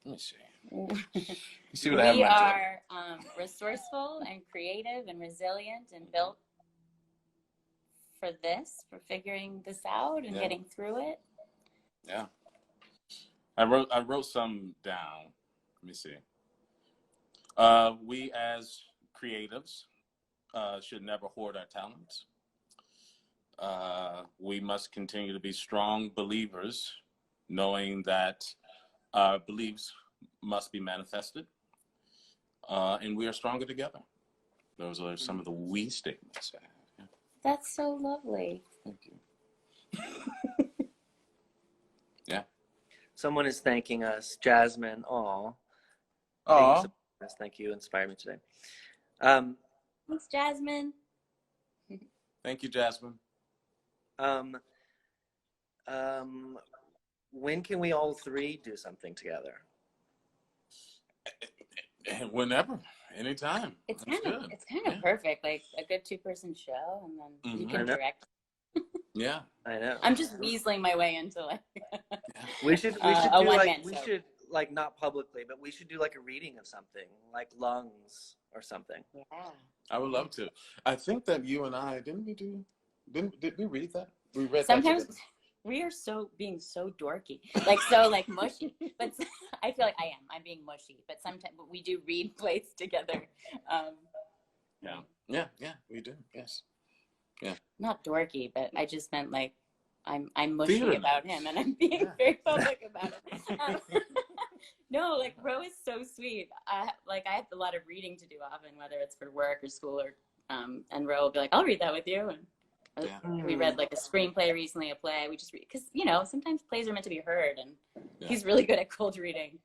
me see. See what I have. We are resourceful and creative and resilient and built for figuring this out and getting through it. Yeah. I wrote some down. Let me see. We as creatives should never hoard our talents. We must continue to be strong believers, knowing that our beliefs must be manifested, and we are stronger together. Those are some of the we statements. Yeah. That's so lovely. Thank you. Yeah. Someone is thanking us, Jasmine. Aw. Thank you. Inspired me today. Thanks, Jasmine. Thank you, Jasmine. When can we all three do something together? Whenever, anytime. It's kind of perfect, like a good 2-person show, and then you can direct. Yeah, I know. I'm just weaseling my way into like. we should do like not publicly, but we should do like a reading of something, like lungs or something. Yeah. I would love to. I think that you and I did we read that? We read Sometimes that we are being so dorky, like so like mushy. But I feel like I'm being mushy. But sometimes we do read plays together. Yeah, we do. Yes. Yeah. Not dorky, but I just meant like I'm mushy Theater about him, and I'm being very public about it. No, like Ro is so sweet. I have a lot of reading to do often, whether it's for work or school or and Ro will be like, I'll read that with you. And we read like a screenplay recently, a play. We just read because sometimes plays are meant to be heard, and he's really good at cold reading.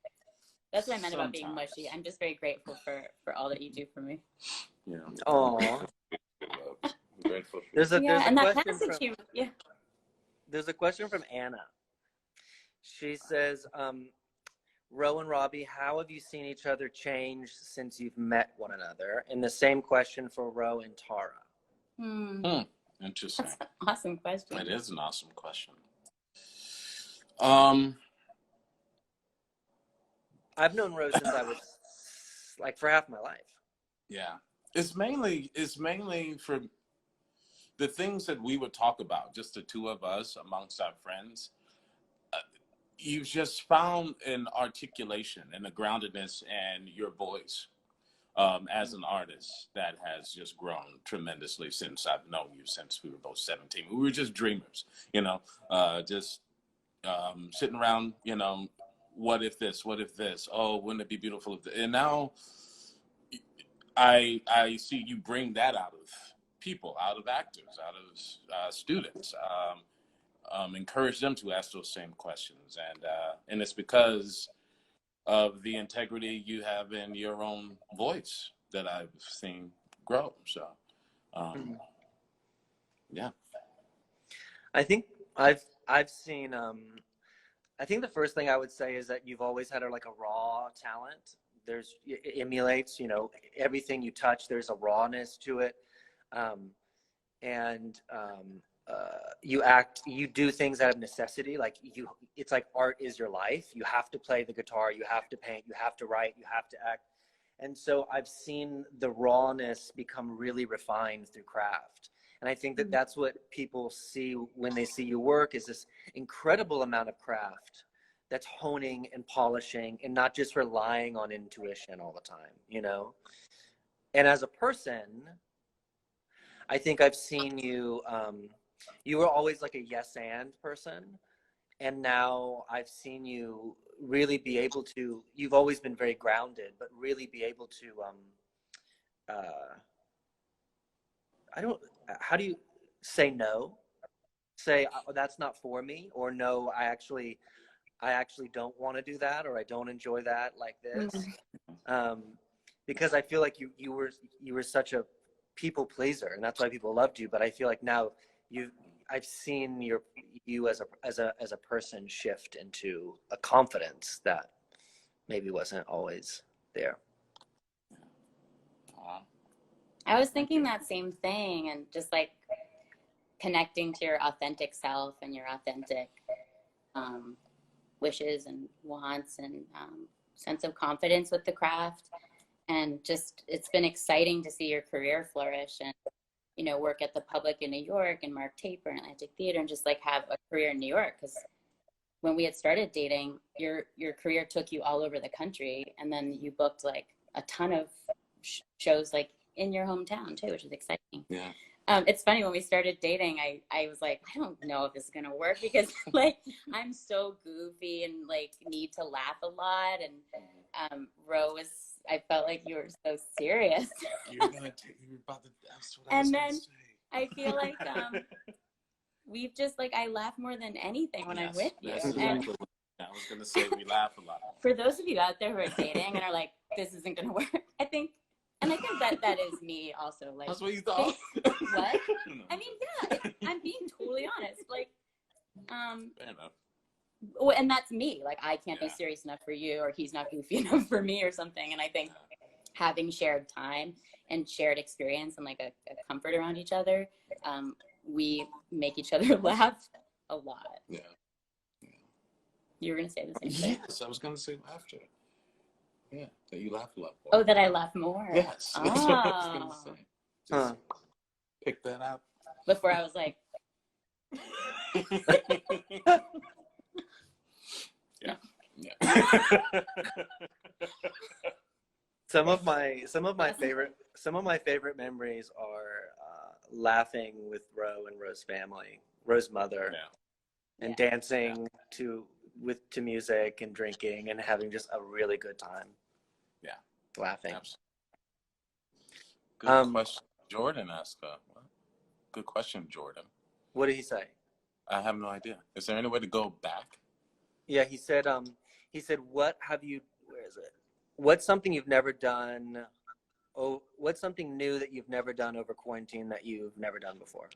That's what I meant about being mushy. I'm just very grateful for all that you do for me. Yeah. Oh. Grateful for There's a question from Anna. She says, Ro and Robbie, how have you seen each other change since you've met one another? And the same question for Ro and Tara. Interesting. That's an awesome question. It is an awesome question. I've known Ro since I was like for half my life. Yeah. It's mainly for the things that we would talk about, just the two of us amongst our friends. You've just found an articulation and a groundedness in your voice as an artist that has just grown tremendously since I've known you, since we were both 17. We were just dreamers, just sitting around, what if this? Oh, wouldn't it be beautiful if this? And now I see you bring that out of people, out of actors, out of students. Encourage them to ask those same questions, and it's because of the integrity you have in your own voice that I've seen grow. So, yeah. I think I've seen. I think the first thing I would say is that you've always had a raw talent. It emulates, everything you touch. There's a rawness to it, and you do things out of necessity. It's like art is your life. You have to play the guitar, you have to paint, you have to write, you have to act. And so I've seen the rawness become really refined through craft. And I think that that's what people see when they see you work, is this incredible amount of craft that's honing and polishing and not just relying on intuition all the time, And as a person, I think I've seen you, you were always like a yes and person. And now I've seen you really be able to, you've always been very grounded, but really be able to, how do you say no? Say, oh, that's not for me, or no, I actually don't want to do that, or I don't enjoy that like this. Because I feel like you were such a people pleaser, and that's why people loved you. But I feel like now I've seen you as a person shift into a confidence that maybe wasn't always there. I was thinking that same thing, and just like connecting to your authentic self and your authentic wishes and wants and sense of confidence with the craft. And just, it's been exciting to see your career flourish and, you know, work at the Public in New York and Mark Taper and Atlantic Theater, and just like have a career in New York. Because when we had started dating, your career took you all over the country, and then you booked like a ton of shows like in your hometown too, which is exciting. Yeah. It's funny, when we started dating, I was like, I don't know if this is gonna work, because like I'm so goofy and like need to laugh a lot, and Ro was, I felt like you were so serious. You're about to, that's what I was And gonna then say. I feel like we've just like, I laugh more than anything when I'm with you. That's And exactly what I was gonna say. We laugh a lot. for those of you out there who are dating and are like, this isn't gonna work, I think that is me also. Like, That's what you thought. what? I mean, yeah, I'm being totally honest. Like, Fair enough. well, and that's me. Like, I can't be serious enough for you, or he's not goofy enough for me, or something. And I think having shared time and shared experience and like a comfort around each other, we make each other laugh a lot. Yeah. You were gonna say the same thing. Yes, I was gonna say laughter. Yeah, that you laugh a lot more. Oh, that I laugh more. Yes, Oh. that's what I was gonna say. Just pick that up. Before I was like, yeah. Yeah. Some of my favorite memories are laughing with Ro and Ro's family, Ro's mother, and dancing to music and drinking and having just a really good time. Yeah, laughing. Absolutely. Good question. Jordan asked that. Good question, Jordan. What did he say? I have no idea. Is there any way to go back? Yeah, he said, what have you, where is it? What's something you've never done? Oh, what's something new that you've never done over quarantine that you've never done before?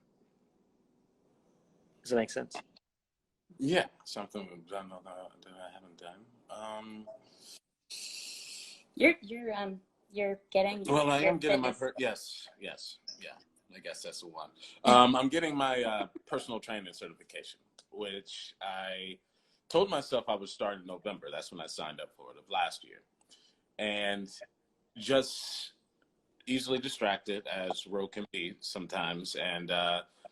Does that make sense? Yeah, something that I haven't done. you're getting. Well, I am getting my yes, yeah. I guess that's the one. I'm getting my personal training certification, which I told myself I would start in November. That's when I signed up for it, of last year, and just easily distracted as Ro can be sometimes. And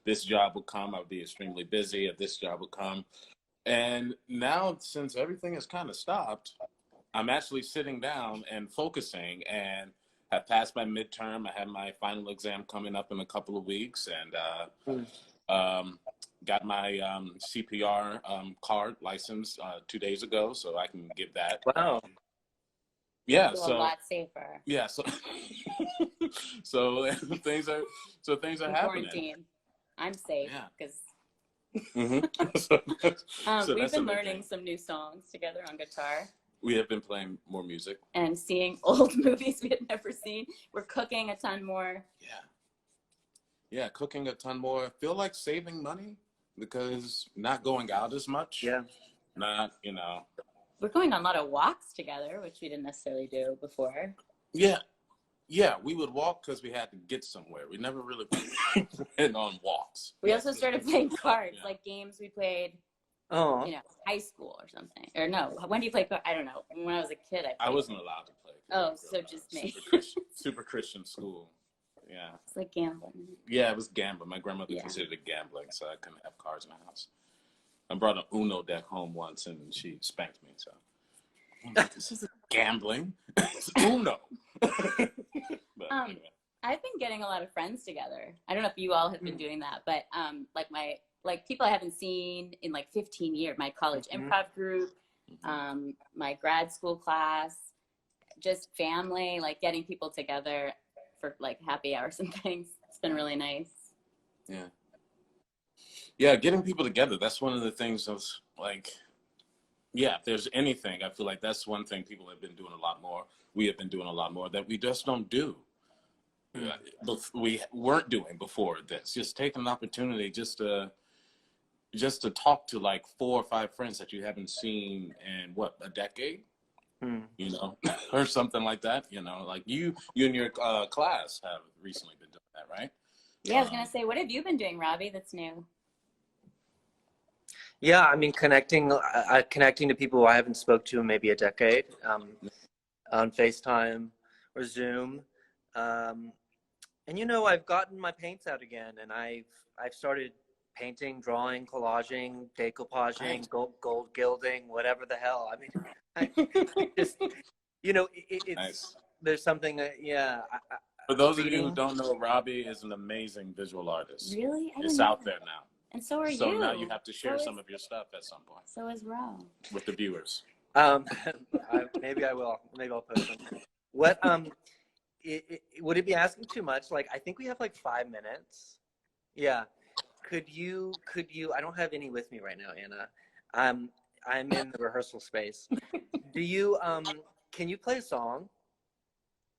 this job will come. I'll be extremely busy. If this job will come, and now since everything has kind of stopped, I'm actually sitting down and focusing, and have passed my midterm. I have my final exam coming up in a couple of weeks, and got my CPR card license 2 days ago, so I can give that. Wow. Yeah, so a lot safer. Yeah, so so things are happening. Quarantine. I'm safe because we've been learning some new songs together on guitar. We have been playing more music and seeing old movies we had never seen. We're cooking a ton more. Yeah, cooking a ton more. I feel like saving money because not going out as much. Yeah. Not, We're going on a lot of walks together, which we didn't necessarily do before. Yeah, we would walk because we had to get somewhere. We never really went on walks. We also started playing cards, like games we played, high school or something. Or no, when do you play cards? I don't know. When I was a kid, I wasn't allowed to play. Oh, so just me. Super Christian school. Yeah. It's like gambling. Yeah, it was gambling. My grandmother considered it gambling, so I couldn't have cards in my house. I brought an Uno deck home once, and she spanked me. So this isn't gambling. It's Uno. But anyway. I've been getting a lot of friends together. I don't know if you all have been doing that, but like people I haven't seen in like 15 years. My college improv group, my grad school class, just family, like getting people together for like happy hours and things. It's been really nice. Yeah, getting people together. That's one of the things of like, if there's anything, I feel like that's one thing people have been doing a lot more. We have been doing a lot more that we just don't do. We weren't doing before this. Just taking an opportunity just to talk to like 4 or 5 friends that you haven't seen in a decade. you know, or something like that. You know, like you and your class have recently been doing that, right? Yeah, I was gonna say, what have you been doing, Robbie? That's new. Yeah, I mean, connecting to people I haven't spoke to in maybe a decade, on FaceTime or Zoom. And you know, I've gotten my paints out again, and I've started painting, drawing, collaging, decoupaging, gold gilding, whatever the hell. I mean, I just, you know, it's Nice. there's something that, yeah. For those of you who reading. don't know, Robbie is an amazing visual artist. Really? It's out there now. And so are you. So now you have to share some of your stuff at some point So is Ro. with the viewers. Maybe I will. Maybe I'll post something. What would it be asking too much? Like, I think we have like 5 minutes. Yeah. Could you? I don't have any with me right now, Anna. I'm in the rehearsal space. Do you? Can you play a song?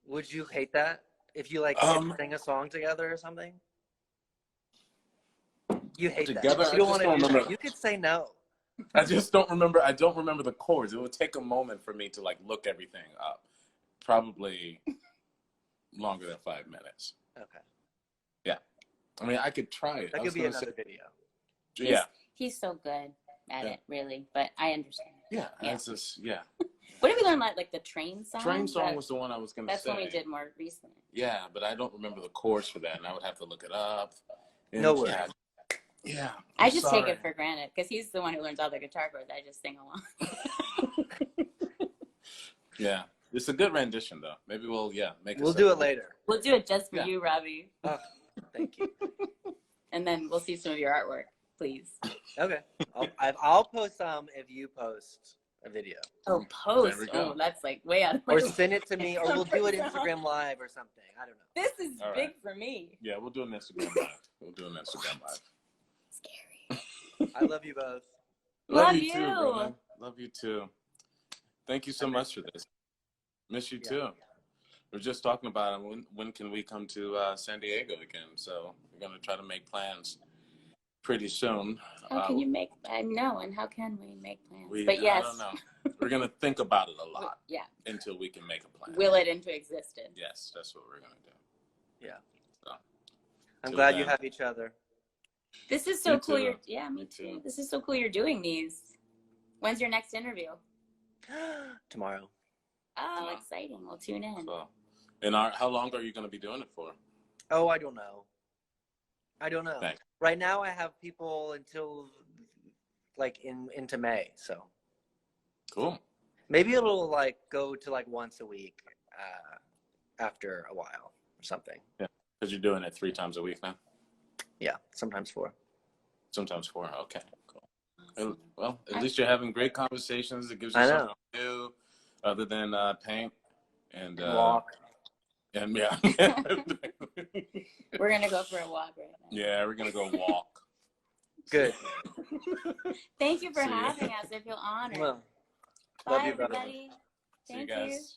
Would you hate that if you like sing a song together or something? You hate together, that. You don't want to do that. You could say no. I just don't remember. I don't remember the chords. It would take a moment for me to like look everything up. Probably longer than 5 minutes. Okay. Yeah. I mean, I could try it. That could be another video. Yeah. He's so good at it, really. But I understand. Yeah. It's just, yeah. What did we learn? Like the train song? Train song was the one I was going to say. That's when we did more recently. Yeah, but I don't remember the chords for that, and I would have to look it up. And no worries. Yeah. I just take it for granted because he's the one who learns all the guitar chords. I just sing along. Yeah. It's a good rendition, though. Maybe we'll do it later. We'll do it just for you, Robbie. Oh, thank you. And then we'll see some of your artwork, please. Okay. I'll post some if you post a video. Oh, post. Oh, that's like way out of my Or send it to me, or we'll do it Instagram Live or something. I don't know. This is all big for me. Yeah, we'll do an Instagram Live. Scary. I love you both. Love you you. too, brother. Love you too. Thank you so much for this. Miss you too. We're just talking about when can we come to San Diego again. So we're going to try to make plans pretty soon. How can you make? I know, and how can we make plans? But yes, I don't know. We're going to think about it a lot. Yeah. Until we can make a plan. Will it into existence? Yes, that's what we're going to do. Yeah. So, I'm glad you have each other. This is so cool. Too. Me too. This is so cool. You're doing these. When's your next interview? Tomorrow. Oh, exciting. We'll tune in. So, and how long are you going to be doing it for? Oh, I don't know. Thanks. Right now I have people until like into May, so. Cool. Maybe it'll like go to like once a week after a while or something. Yeah, because you're doing it 3 times a week now? Yeah, sometimes 4. Sometimes 4. Okay, cool. Awesome. Well, at least you're having great conversations. It gives you something to do other than paint and walk. And yeah. We're going to go for a walk right now. Yeah, we're going to go walk. Good. Thank you for having us. I feel honored. Well, Bye, love you, brother. everybody. See you Thank guys.